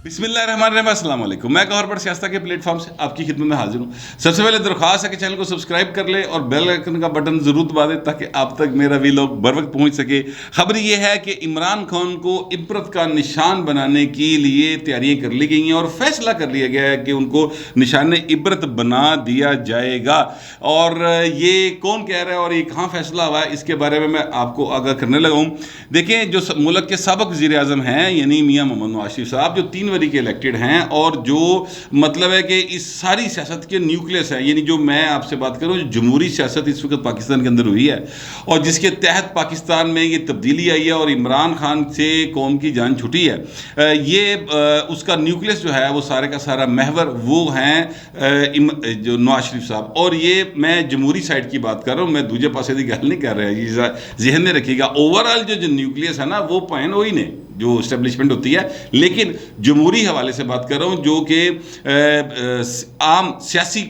بسم اللہ الرحمن الرحیم، السلام علیکم۔ میں گوہر بٹ سیاستہ کے پلیٹ فارم سے آپ کی خدمت میں حاضر ہوں۔ سب سے پہلے درخواست ہے کہ چینل کو سبسکرائب کر لیں اور بیل آئیکن کا بٹن ضرور دبا دیں تاکہ آپ تک میرا ویلاگ بر وقت پہنچ سکے۔ خبر یہ ہے کہ عمران خان کو عبرت کا نشان بنانے کے لیے تیاریاں کر لی گئی ہیں اور فیصلہ کر لیا گیا ہے کہ ان کو نشان عبرت بنا دیا جائے گا۔ اور یہ کون کہہ رہا ہے اور یہ کہاں فیصلہ ہوا ہے، اس کے بارے میں آپ کو آگاہ کرنے لگا ہوں۔ دیکھیں، جو ملک کے سابق وزیر اعظم ہیں یعنی میاں محمد نواز شریف صاحب، جو 3 باری کے الیکٹڈ ہیں اور جو مطلب ہے کہ اس ساری سیاست کے نیوکلیس ہے، یعنی جو میں آپ سے بات کروں، جمہوری سیاست اس وقت پاکستان کے اندر ہوئی ہے اور جس کے تحت پاکستان میں یہ تبدیلی آئی ہے اور عمران خان سے قوم کی جان چھٹی ہے، یہ اس کا نیوکلیس جو ہے وہ سارے کا سارا محور وہ ہیں جو نواز شریف صاحب۔ اور یہ میں جمہوری سائڈ کی بات کر رہا ہوں، میں دوجے پاسے دی گل نہیں کر رہا، یہ ذہن میں رکھیے گا۔ اوورآل جو نیوکلیس ہے نا وہ پوائن وہی نے جو اسٹیبلشمنٹ ہوتی ہے، لیکن جمہوری حوالے سے بات کر رہا ہوں جو کہ عام سیاسی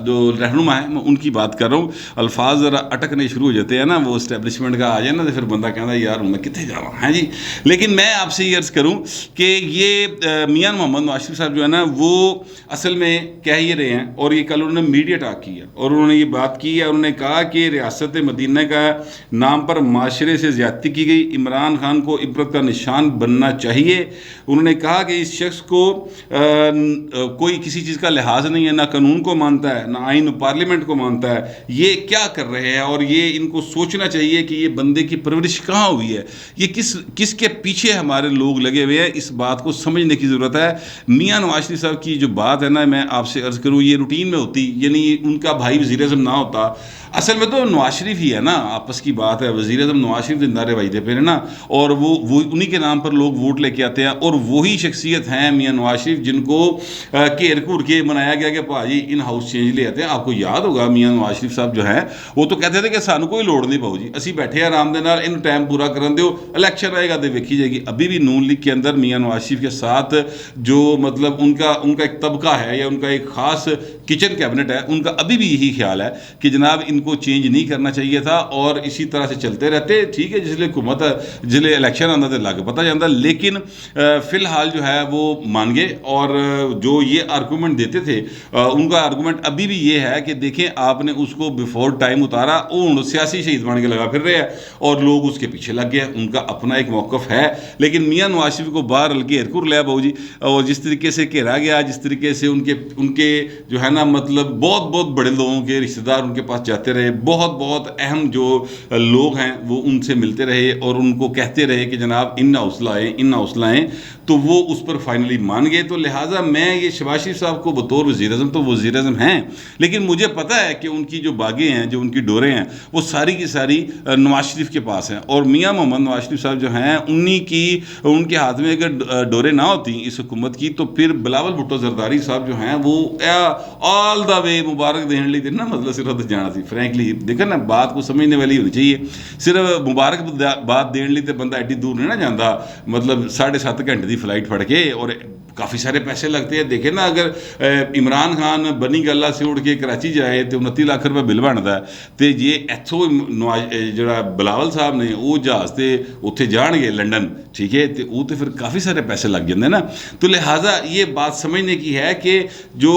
جو رہنما ہیں میں ان کی بات کر رہا ہوں۔ الفاظ ذرا اٹکنے شروع ہو جاتے ہیں نا، وہ اسٹیبلشمنٹ کا آ جائے نا تو پھر بندہ کہتا ہے یار میں کتنے جا رہا ہوں، ہاں جی۔ لیکن میں آپ سے یہ عرض کروں کہ یہ میاں محمد نواز شریف صاحب جو ہے نا وہ اصل میں کہہ یہ رہے ہیں، اور یہ کل انہوں نے میڈیا ٹاک کیا اور انہوں نے یہ بات کی ہے، انہوں نے کہا کہ ریاست مدینہ کا نام پر معاشرے سے زیادتی کی گئی، عمران خان کو عبرت کا نشان بننا چاہیے۔ انہوں نے کہا کہ اس شخص کو کوئی کسی چیز کا لحاظ نہیں ہے، نہ قانون کو مانتا ہے، نہ آئین و پارلیمنٹ کو مانتا ہے، یہ کیا کر رہے ہیں؟ اور یہ ان کو سوچنا چاہیے کہ یہ بندے کی پرورش کہاں ہوئی ہے، یہ کس کے پیچھے ہمارے لوگ لگے ہوئے ہیں، اس بات کو سمجھنے کی ضرورت ہے۔ میاں نواز شریف صاحب کی جو بات ہے نا، میں آپ سے عرض کروں یہ روٹین میں ہوتی، یعنی ان کا بھائی وزیر اعظم نہ ہوتا، اصل میں تو نواز شریف ہی ہے نا، آپس کی بات ہے، وزیر اعظم نواز شریف زندہ رہے وحیدہ پہ ہے نا، اور وہ انہی کے نام پر لوگ ووٹ لے کے آتے ہیں، اور وہی شخصیت ہیں میاں نواز شریف جن کو گھیر گھور کے بنایا گیا کہ بھاجی ان ہاؤس چینج لے آتے ہیں۔ آپ کو یاد ہوگا میاں نواز شریف صاحب جو ہیں وہ تو کہتے تھے کہ سانو کوئی لوڑ نہیں پاؤ جی، اسی بیٹھے ہیں آرام دے نال، ان ٹائم پورا کرن دیو، الیکشن آئے گا تو ویکھی جائے گی۔ ابھی بھی نون لیگ کے اندر میاں نواز شریف کے ساتھ جو مطلب ان کا ایک طبقہ ہے یا ان کا ایک خاص کچن کیبنٹ ہے، ان کا ابھی بھی یہی خیال ہے کہ جناب ان کو چینج نہیں کرنا چاہیے تھا اور اسی طرح سے چلتے رہتے، ٹھیک ہے، جس لیے حکومت جس لیے الیکشن آتا تو لگ پتہ جاتا، لیکن فی الحال جو ہے وہ مان گئے۔ اور جو یہ آرگومنٹ دیتے تھے ان کا آرگومنٹ ابھی بھی یہ ہے کہ دیکھیں آپ نے اس کو بیفور ٹائم اتارا، وہ سیاسی شہید بن کے لگا پھر رہے ہیں اور لوگ اس کے پیچھے لگ گئے، ان کا اپنا ایک موقف ہے۔ لیکن میاں نواز شریف کو باہر گھیر کر لیا بہو جی، اور جس طریقے سے گھیرا گیا، جس طریقے سے ان کے جو ہے نا مطلب بہت بڑے لوگوں کے رشتہ دار ان کے پاس جاتے رہے، بہت اہم جو لوگ ہیں وہ ان سے ملتے رہے اور ان کو کہتے رہے کہ جناب ان حوصلہ آئیں، تو وہ اس پر فائنلی مان گئے۔ تو لہٰذا میں یہ شہباز شریف صاحب کو بطور وزیر اعظم تو وزیر اعظم ہیں، لیکن مجھے پتہ ہے کہ ان کی جو باغیں ہیں، جو ان کی ڈوریں ہیں، وہ ساری کی ساری نواز شریف کے پاس ہیں، اور میاں محمد نواز شریف صاحب جو ہیں ان کے ہاتھ میں اگر ڈوریں نہ ہوتی اس حکومت کی تو پھر بلاول بھٹو زرداری صاحب جو ہیں وہ آل دا وے مبارک دین لی نا، مطلب صرف جانا سی۔ فرینکلی دیکھیں نا، بات کو سمجھنے والی ہونی چاہیے، صرف مبارک بات دین لی تے بندہ ایڈی دور نہیں نہ جانا، مطلب 7.5 گھنٹے دی فلائٹ پھڑ کے، اور کافی سارے پیسے لگتے ہیں۔ دیکھیں نا، اگر عمران خان بنی گلہ سے اڑ کے کراچی جائے تو 29 لاکھ روپے بل بنتا ہے، تو یہ ایتھوں جڑا بلاول صاحب نے وہ جہاز سے اتنے جان گے لنڈن، ٹھیک ہے، تو وہ تو پھر کافی سارے پیسے لگ جاتے ہیں نا۔ تو لہٰذا یہ بات سمجھنے کی ہے کہ جو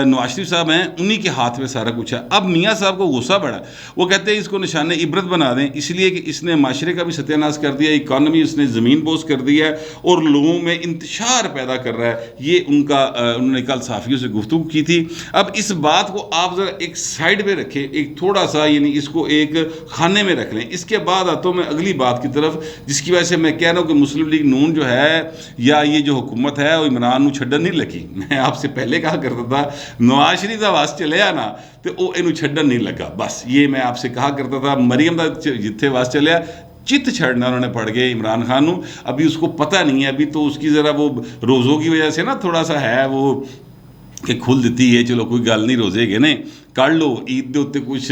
نواز شریف صاحب ہیں انہی کے ہاتھ میں سارا کچھ ہے۔ اب میاں صاحب کو غصہ بڑا، وہ کہتے ہیں اس کو نشان عبرت بنا دیں، اس لیے کہ اس نے معاشرے کا بھی ستیہ ناش کر دیا، اکانومی اس نے زمین بوس کر دی ہے اور لوگوں میں انتشار پیدا کر رہا ہے۔ یہ انہوں نے کل صحافیوں سے گفتگو کی تھی۔ اب اس بات کو آپ ذرا ایک سائڈ پہ رکھیں، ایک تھوڑا سا یعنی اس کو ایک خانے میں رکھ لیں۔ اس کے بعد آتا ہوں میں اگلی بات کی طرف، جس کی وجہ سے میں کہہ رہا ہوں کہ مسلم لیگ نون جو ہے یا یہ جو حکومت ہے وہ عمران نو چھڈن نہیں لگی۔ میں آپ سے پہلے کہا کرتا تھا نواز شریف دا واس چلیا نا تو وہ انہوں چھڈن نہیں لگا، بس یہ میں آپ سے کہا کرتا تھا۔ مریم دا جتھے واس چلیا چت چھڑنا انہوں نے پڑھ گئے عمران خان نو، ابھی اس کو پتہ نہیں ہے، ابھی تو اس کی ذرا وہ روزوں کی وجہ سے نا تھوڑا سا ہے وہ کہ کھل دیتی ہے، چلو کوئی گل نہیں، روزے گے نے کر لو، عید دے اتنے کچھ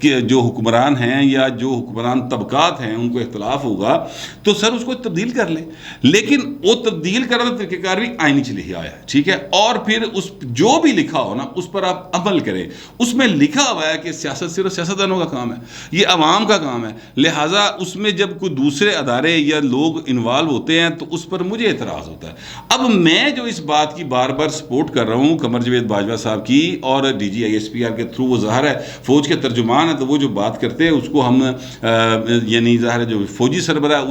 کہ جو حکمران ہیں یا جو حکمران طبقات ہیں ان کو اختلاف ہوگا تو سر اس کو تبدیل کر لیں، لیکن وہ تبدیل کرنا طریقہ کار بھی آئینی چلی ہی آیا ہے، ٹھیک ہے، اور پھر اس جو بھی لکھا ہو نا اس پر آپ عمل کریں۔ اس میں لکھا ہوا ہے کہ سیاست صرف سیاستدانوں کا کام ہے، یہ عوام کا کام ہے، لہٰذا اس میں جب کوئی دوسرے ادارے یا لوگ انوالو ہوتے ہیں تو اس پر مجھے اعتراض ہوتا ہے۔ اب میں جو اس بات کی بار بار سپورٹ کر رہا ہوں قمر جاوید باجوہ صاحب کی، اور ڈی جی ISPR کے تھرو وہ ظاہر ہے فوج کے ترجمان ہے تو وہ جو بات کرتے ہیں اس کو ہم یعنی ظاہر ہے جو فوجی سربراہ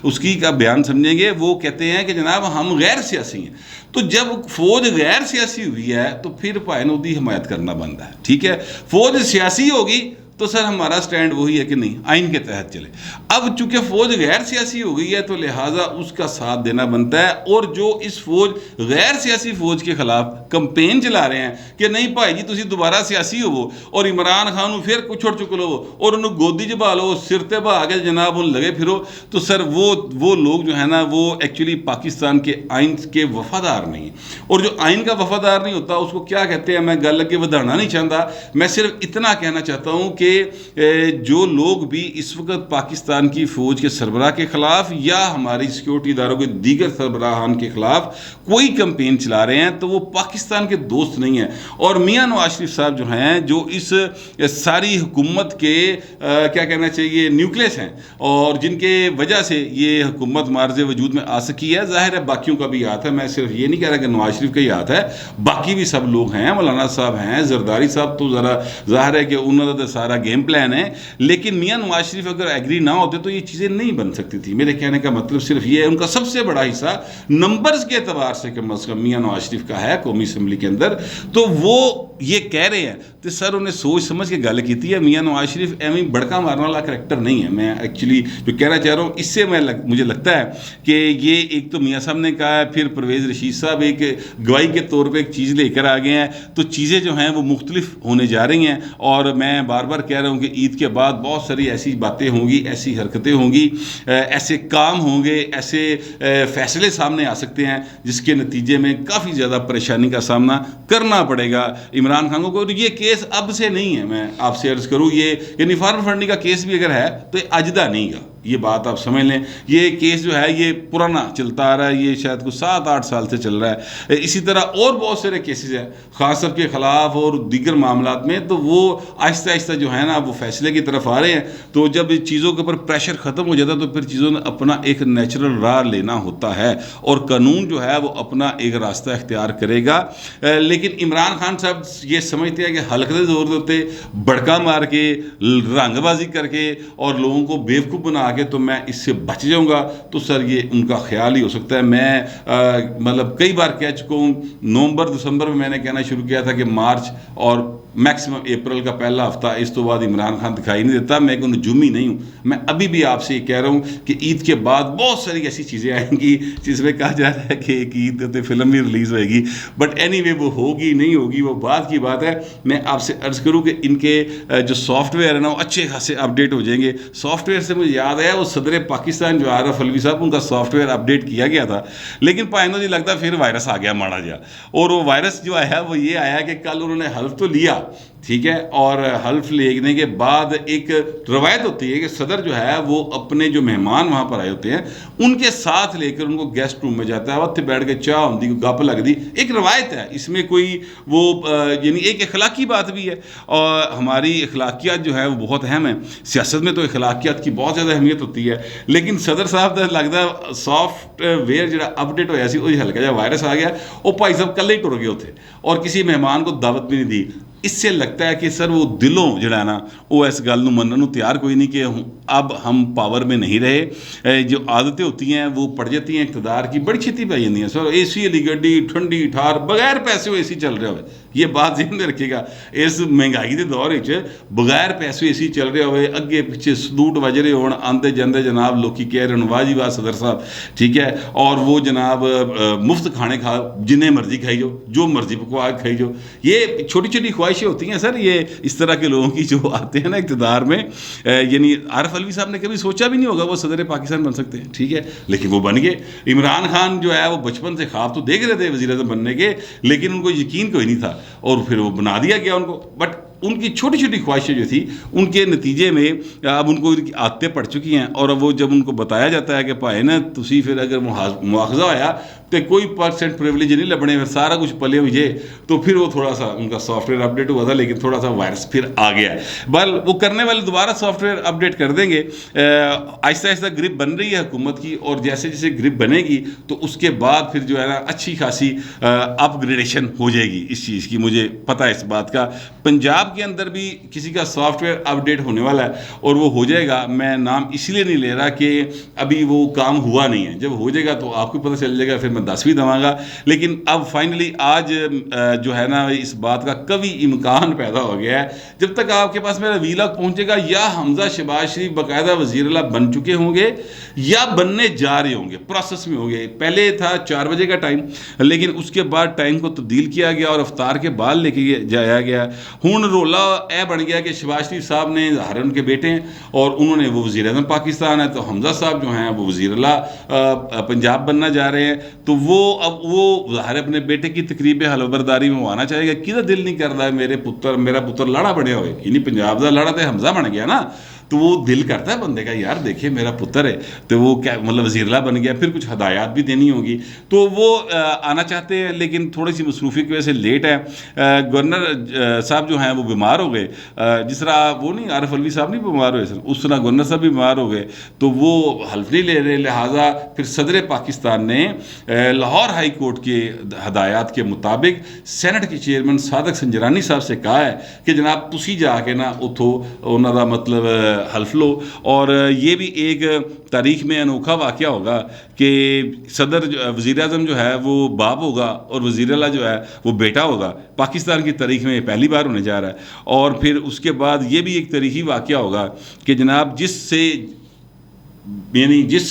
اس کی کا بیان سمجھیں گے۔ وہ کہتے ہیں کہ جناب ہم غیر سیاسی ہیں، تو جب فوج غیر سیاسی ہوئی ہے تو پھر پائنودی حمایت کرنا بنتا ہے، ٹھیک ہے۔ فوج سیاسی ہوگی تو سر ہمارا سٹینڈ وہی ہے کہ نہیں آئین کے تحت چلے۔ اب چونکہ فوج غیر سیاسی ہو گئی ہے تو لہٰذا اس کا ساتھ دینا بنتا ہے، اور جو اس غیر سیاسی فوج کے خلاف کمپین چلا رہے ہیں کہ نہیں بھائی جی تسی دوبارہ سیاسی ہو اور عمران خان پھر کچھ چک لو اور انہوں گودی چبا لو، سرتے بہا کے جناب ان لگے پھرو، تو سر وہ لوگ جو ہے نا وہ ایکچولی پاکستان کے آئین کے وفادار نہیں ہیں، اور جو آئین کا وفادار نہیں ہوتا اس کو کیا کہتے ہیں، میں گل کے ودھانا نہیں چاہتا، میں صرف اتنا کہنا چاہتا ہوں کہ جو لوگ بھی اس وقت پاکستان کی فوج کے سربراہ کے خلاف یا ہماری سیکیورٹی اداروں کے دیگر سربراہان کے خلاف کوئی کمپین چلا رہے ہیں تو وہ پاکستان کے دوست نہیں ہیں، اور میاں نواز شریف صاحب جو ہیں جو اس ساری حکومت کے کیا کہنا چاہیے نیوکلیس ہیں، اور جن کے وجہ سے یہ حکومت معرض وجود میں آ سکی ہے۔ ظاہر ہے باقیوں کا بھی ہاتھ ہے، میں صرف یہ نہیں کہہ رہا کہ نواز شریف کا ہی ہاتھ ہے، باقی بھی سب لوگ ہیں، مولانا صاحب ہیں، زرداری صاحب تو ذرا ظاہر ہے کہ انہوں نے سارا گیم پلان ہے، لیکن میاں نواز شریف اگر ایگری نہ ہوتے تو یہ چیزیں نہیں بن سکتی تھی۔ میرے کہنے کا مطلب صرف یہ ہے، ان کا سب سے بڑا حصہ نمبرز کے اعتبار سے کم از کم میاں نواز شریف کا ہے قومی اسمبلی کے اندر، تو وہ یہ کہہ رہے ہیں تو سر انہیں سوچ سمجھ کے گل کی ہے۔ میاں نواز شریف ایویں بڑکا مارنے والا کریکٹر نہیں ہے۔ میں ایکچولی جو کہنا چاہ رہا ہوں اس سے مجھے لگتا ہے کہ یہ ایک تو میاں صاحب نے کہا ہے، پھر پرویز رشید صاحب ایک گواہی کے طور پہ ایک چیز لے کر آ گئے ہیں، تو چیزیں جو ہیں وہ مختلف ہونے جا رہی ہیں، اور میں بار بار کہہ رہا ہوں کہ عید کے بعد بہت ساری ایسی باتیں ہوں گی، ایسی حرکتیں ہوں گی، ایسے کام ہوں گے، ایسے فیصلے سامنے آ سکتے ہیں جس کے نتیجے میں کافی زیادہ پریشانی کا سامنا کرنا پڑے گا عمران خان کو۔ یہ کیس اب سے نہیں ہے، میں آپ سے عرض کروں، یہ یعنی فارم فنڈنگ کا کیس بھی اگر ہے تو یہ اجدہ نہیں گا، یہ بات آپ سمجھ لیں۔ یہ کیس جو ہے یہ پرانا چلتا آ رہا ہے، یہ شاید کوئی 7-8 سال سے چل رہا ہے۔ اسی طرح اور بہت سارے کیسز ہیں خان صاحب کے خلاف اور دیگر معاملات میں، تو وہ آہستہ آہستہ جو ہے نا وہ فیصلے کی طرف آ رہے ہیں۔ تو جب چیزوں کے اوپر پریشر ختم ہو جاتا ہے تو پھر چیزوں نے اپنا ایک نیچرل راہ لینا ہوتا ہے، اور قانون جو ہے وہ اپنا ایک راستہ اختیار کرے گا۔ لیکن عمران خان صاحب یہ سمجھتے ہیں کہ حلقے زور دیتے بڑکا مار کے رنگ بازی کر کے اور لوگوں کو بیوقوف بنا کے تو میں اس سے بچ جاؤں گا، تو سر یہ ان کا خیال ہی ہو سکتا ہے۔ میں مطلب کئی بار کہہ چکا ہوں، نومبر دسمبر میں نے کہنا شروع کیا تھا کہ مارچ اور میکسیمم اپریل کا پہلا ہفتہ اس تو بعد عمران خان دکھائی نہیں دیتا۔ میں کوئی نجومی نہیں ہوں، میں ابھی بھی آپ سے یہ کہہ رہا ہوں کہ عید کے بعد بہت ساری ایسی چیزیں آئیں گی جس میں کہا جا رہا ہے کہ ایک عید پہ فلم بھی ریلیز ہوئے گی، بٹ اینی وے وہ ہوگی نہیں ہوگی وہ بعد کی بات ہے۔ میں آپ سے عرض کروں کہ ان کے جو سافٹ ویئر ہے نا وہ اچھے خاصے اپڈیٹ ہو جائیں گے۔ سافٹ ویئر سے مجھے یاد ہے وہ صدر پاکستان جو عارف علوی صاحب، ان کا سافٹ ویئر اپڈیٹ کیا گیا تھا، لیکن پائندہ جی لگتا ہے پھر وائرس آ گیا ماڑا جا، اور وہ وائرس جو آیا وہ یہ آیا کہ کل انہوں نے حلف تو لیا، ٹھیک ہے، اور حلف لینے کے بعد ایک روایت ہوتی ہے کہ صدر جو ہے وہ اپنے جو مہمان وہاں پر آئے ہوتے ہیں ان کے ساتھ لے کر ان کو گیسٹ روم میں جاتا ہے، وقت بیٹھ کے چاہ ہوتی گپ لگ دی، ایک روایت ہے، اس میں کوئی وہ یعنی ایک اخلاقی بات بھی ہے، اور ہماری اخلاقیات جو ہے وہ بہت اہم ہے۔ سیاست میں تو اخلاقیات کی بہت زیادہ اہمیت ہوتی ہے، لیکن صدر صاحب تو لگتا ہے سافٹ ویئر جڑا اپڈیٹ ہوا سی وہی ہلکا جا وائرس آ گیا، وہ بھائی صاحب کلے ہی ٹر گئے ہوتے اور کسی مہمان کو دعوت بھی نہیں دی۔ اس سے لگتا ہے کہ سر وہ دلوں جڑا ہے نا وہ اس گل منن تیار کوئی نہیں کہ اب ہم پاور میں نہیں رہے۔ جو عادتیں ہوتی ہیں وہ پڑ جاتی ہیں اقتدار کی، بڑی چھتی پہ جاتی ہیں۔ سر اے سی والی گڈی ٹھنڈی ٹھار بغیر پیسے اے سی چل رہا ہوئے، یہ بات ذہن میں رکھے گا، اس مہنگائی کے دور بغیر پیسے اے سی چل رہے ہوئے، اگے پیچھے سلوٹ وج رہے ہون، آندے جاندے جناب لوکی کہہ رہے ہیں واہ جی واہ صدر صاحب، ٹھیک ہے، اور وہ جناب مفت کھانے کھا جنہیں مرضی کھائی جاؤ، جو مرضی پکوا کھائی جاؤ۔ یہ چھوٹی چھوٹی خواہشیں ہوتی ہیں سر، یہ اس طرح کے لوگوں کی جو آتے ہیں نا اقتدار میں۔ یعنی عارف علوی صاحب نے کبھی سوچا بھی نہیں ہوگا وہ صدر پاکستان بن سکتے ہیں، ٹھیک ہے، لیکن وہ بن گئے۔ عمران خان جو ہے وہ بچپن سے خواب تو دیکھ رہے تھے وزیر اعظم بننے کے، لیکن ان کو یقین کوئی نہیں تھا، اور پھر وہ بنا دیا گیا ان کو۔ بٹ ان کی چھوٹی چھوٹی خواہشیں جو تھی ان کے نتیجے میں اب ان کو عادتیں پڑ چکی ہیں، اور اب وہ جب ان کو بتایا جاتا ہے کہ بھائی نا تسی پھر اگر مواخذہ ہویا تو کوئی پرسنٹ پریولیج نہیں لبنے، پھر سارا کچھ پلے ہوئے، تو پھر وہ تھوڑا سا ان کا سافٹ ویئر اپڈیٹ ہوا تھا، لیکن تھوڑا سا وائرس پھر آ گیا ہے۔ بہرحال وہ کرنے والے دوبارہ سافٹ ویئر اپڈیٹ کر دیں گے، آہستہ آہستہ گرپ بن رہی ہے حکومت کی، اور جیسے جیسے گرپ بنے گی تو اس کے بعد پھر جو ہے نا اچھی خاصی اپ گریڈیشن ہو جائے گی اس چیز کی، مجھے پتہ ہے اس بات کا۔ پنجاب کے اندر بھی کسی کا سافٹ ویئر اپڈیٹ ہونے والا ہے اور وہ ہو جائے گا، میں نام اس لیے نہیں لے رہا کہ ابھی وہ کام ہوا نہیں ہے، جب ہو جائے گا تو آپ کو پتہ چل جائے گا، پھر میں 10 بھی دوں گا۔ لیکن اب فائنلی آج جو ہے نا اس بات کا کبھی امکان پیدا ہو گیا ہے، جب تک آپ کے پاس میرا ویلاگ پہنچے گا یا حمزہ شہباز شریف باقاعدہ وزیر اعلیٰ بن چکے ہوں گے یا بننے جا رہے ہوں گے، پروسیس میں ہوں گے۔ پہلے تھا 4 بجے کا ٹائم، لیکن اس کے بعد ٹائم کو تبدیل کیا گیا اور افطار کے بعد لے کے جایا گیا۔ ہوں رولا اے بن گیا کہ شہباز شریف صاحب نے ظاہر ان کے بیٹے ہیں اور انہوں نے وہ وزیر اعظم پاکستان ہے، تو حمزہ صاحب جو ہیں وہ وزیر اعلیٰ پنجاب بننا جا رہے ہیں، تو وہ اب وہ ظاہر اپنے بیٹے کی تقریب حلف برداری میں آنا چاہے گا۔ کدھر دل نہیں کرتا ہے میرا پتر لاڑا بنیا ہوئے، یعنی پنجاب دا لاڑا تے حمزہ بن گیا نا، تو وہ دل کرتا ہے بندے کا، یار دیکھیں میرا پتر ہے تو وہ کیا مطلب وزیر اعلیٰ بن گیا، پھر کچھ ہدایات بھی دینی ہوگی، تو وہ آنا چاہتے ہیں لیکن تھوڑی سی مصروفی کی وجہ سے لیٹ ہے۔ گورنر صاحب جو ہیں وہ بیمار ہو گئے، جس طرح وہ نہیں عارف علوی صاحب نہیں بیمار ہوئے سر، اس طرح گورنر صاحب بھی بیمار ہو گئے، تو وہ حلف نہیں لے رہے، لہٰذا پھر صدر پاکستان نے لاہور ہائی کورٹ کے ہدایات کے مطابق سینٹ کے چیئرمین صادق سنجرانی صاحب سے کہا ہے کہ جناب تسی جا کے نا اتھو انہوں کا مطلب حلف لو۔ اور یہ بھی ایک تاریخ میں انوکھا واقعہ ہوگا کہ صدر وزیر اعظم جو ہے وہ باپ ہوگا اور وزیر اعلیٰ جو ہے وہ بیٹا ہوگا، پاکستان کی تاریخ میں پہلی بار ہونے جا رہا ہے۔ اور پھر اس کے بعد یہ بھی ایک تاریخی واقعہ ہوگا کہ جناب جس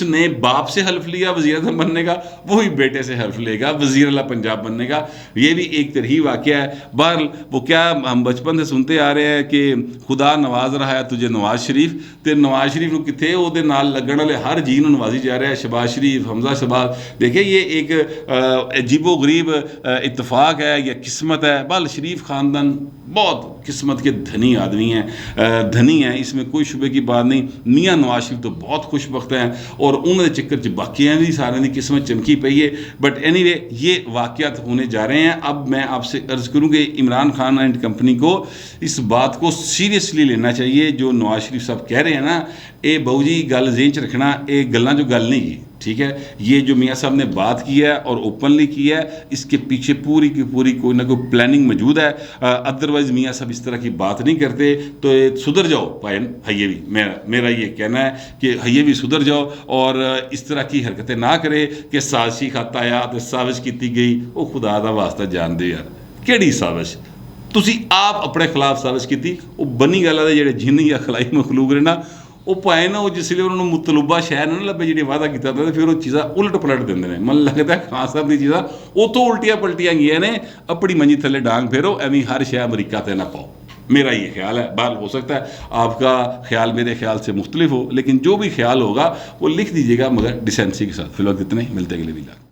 نے باپ سے حلف لیا وزیر اعظم بننے کا، وہی بیٹے سے حلف لے گا وزیر اعلیٰ پنجاب بننے کا۔ یہ بھی ایک تاریخی واقعہ ہے۔ بہرحال وہ کیا ہم بچپن سے سنتے آ رہے ہیں کہ خدا نواز رہا ہے تجھے نواز شریف، تے نواز شریف کو کتنے وہ نال لگن والے ہر جی نوازی جا رہا ہے، شہباز شریف، حمزہ شہباز۔ دیکھیں یہ ایک عجیب و غریب اتفاق ہے یا قسمت ہے۔ بہرحال شریف خاندان بہت قسمت کے دھنی آدمی ہیں، دھنی ہیں، اس میں کوئی شبے کی بات نہیں۔ میاں نواز شریف تو بہت خوش بخت ہیں اور انہوں نے چکر باقی ہیں بھی سارے کی قسمت چمکی پئی ہے۔ بٹ اینی وے یہ واقعات ہونے جا رہے ہیں۔ اب میں آپ سے عرض کروں کہ عمران خان اینڈ کمپنی کو اس بات کو سیریسلی لینا چاہیے جو نواز شریف صاحب کہہ رہے ہیں نا، اے بہو جی گل ذہن چ رکھنا، اے گلاں جو گل نہیں کی، ٹھیک ہے؟ یہ جو میاں صاحب نے بات کی ہے اور اوپنلی کی ہے، اس کے پیچھے پوری کی پوری کوئی نہ کوئی پلاننگ موجود ہے۔ ادروائز میاں صاحب اس طرح کی بات نہیں کرتے، تو سدھر جاؤ بھائی حیوی، میرا یہ کہنا ہے کہ حیوی سدھر جاؤ اور اس طرح کی حرکتیں نہ کرے کہ سازشی خط آیا تو سازش کی گئی۔ وہ خدا دا واسطہ جان دے یار کیڑی سازش تسی آپ اپنے خلاف سازش کی، وہ بنی گل ہے جڑے جن یا خلائی مخلوق نے نا وہ پائے نا، وہ جس لیے انہوں نے مطلوبہ شہر نہ لبے جی وعدہ کیا تھا، پھر وہ چیزاں الٹ پلٹ دیں نے۔ من لگتا ہے خان صاحب کی چیزاں وہ تو الٹیاں پلٹیاں گیا نے، اپنی منجی تھلے ڈانگ پھیرو، ایویں ہر شے امریکہ تے نہ پاؤ۔ میرا یہ خیال ہے، بات ہو سکتا ہے آپ کا خیال میرے خیال سے مختلف ہو، لیکن جو بھی خیال ہوگا وہ لکھ دیجیے گا مگر ڈیسینسی کے ساتھ۔ فی الوقت اتنے ہی، ملتے اگلے ویلاگ۔